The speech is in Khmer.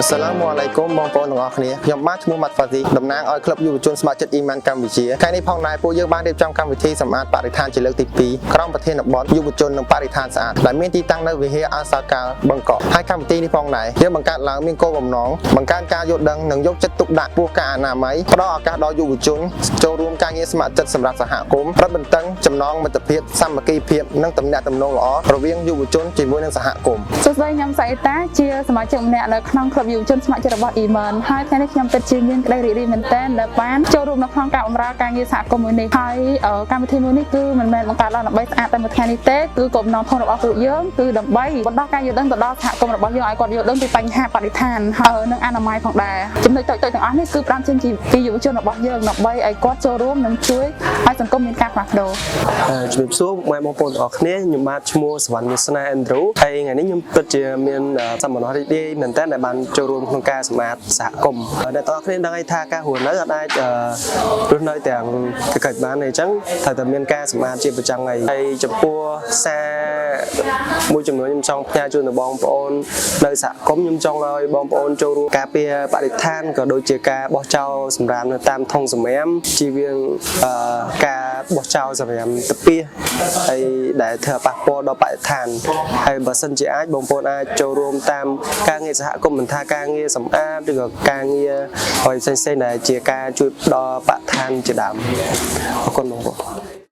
Assalamualaikum បងប្អូនទាំងអស់គ្នាខ្ញុំបាទឈ្មោះម៉ាត់ហ្វាស៊ីតំណាងឲ្យក្លឹបយុវជនស្ម័គ្រចិត្តអ៊ីម៉ានកម្ពុជាថ្ងៃនេះផងដែរពួកយើងបានរៀបចំកម្មវិធីសម្អាតបរិស្ថានជាលើកទី2ក្រុមប្រធានបទយុវជននិងបរិស្ថានស្អាតដែលមានទីតាំងនៅវិហារអសាកាលបឹងកក់ហើយកម្មវិធីនេះផងដែរយើងបង្កើតឡើងមានគោលបំណងបង្កើនការយល់ដឹងនិងយកចិត្តទុកដាក់ពោះការអនាម័យផ្ដល់ឱកាសដល់យុវជនចូលរួមការងារស្ម័គ្រចិត្តសម្រាប់សហគមន៍រឹតបន្តឹងចំណងមិត្តភាពសាមគ្គីភាពនិងទំនាក់ទំនងល្អរវាងយុវជនជាមួយនឹងសហគមន៍សួស្តីខ្ញុំសៃតាជាសមាជិកម្នាក់នៅក្នុងក្លឹបយុវជនស្ម័គ្រចិត្តរបស់អ៊ីម៉ានហើយថ្ងៃនេះខ្ញុំពិតជាមានក្តីរីករាយមែនទែនដែលបានចូលរួមនៅក្នុងការបម្រើការងារសហគមន៍មួយនេះហើយកម្មវិធីមួយនេះគឺមិនមែនបង្កើតឡើងដើម្បីស្អាតតែមួយថ្ងៃនេះទេគឺគោលបំណងធំរបស់ពួកយើងគឺដើម្បីបណ្ដុះការយល់ដឹងទៅដល់សហគមន៍របស់យើងឲ្យគាត់យល់ដឹងពីបញ្ហាបរិស្ថានហើយនិងអនាម័យផងដែរចំណុចតូចៗទាំងអស់នេះគឺផ្ដើមចេញពីយុវជនរបស់យើងដើម្បីឲ្យគាត់ចូលរួមនិងជួយឲ្យសង្គមមានការផ្លាស់ប្ដូរជំរាបសួរបងប្អូនទាំងអស់គ្នាខ្ញុំបាទឈ្មោះសវណ្ណវាសនាអេនដ្រូហើយថ្ងៃនេះខ្ញុំពិតជាមានសម្បត្តិរីករាយមែនតើដែលបានចូលរួមក្នុងការសម្អាតសហគមន៍ដែលទាំងអស់គ្នាដឹងថាការរស់នៅអាចរស់នៅទាំងកិច្ចបានអញ្ចឹងត្រូវតែមានការសម្អាតជាប្រចាំថ្ងៃហើយចំពោះសារមួយចំនួនខ្ញុំចង់ផ្ញើជូនដល់បងប្អូននៅសហគមន៍ខ្ញុំចង់ឲ្យបងប្អូនចូលរួមការពារបរិស្ថានក៏ដូចជាការបោះចោលសម្រាមនៅតាមធុងសម្រាមជៀសវាងការបោះចោលសម្រាមទឹកពីហើយដែលធ្វើប៉ះពាល់ដល់បរិស្ថានហើយបើសិនជាអាចបងប្អូនអាចចូលរួមតាមការងារសហគមន៍មិនថាការងារសម្អាតឬក៏ការងារឲ្យផ្សេងៗដែលជាការជួយដល់បរិស្ថានជាដើមអរគុណបងប្អូន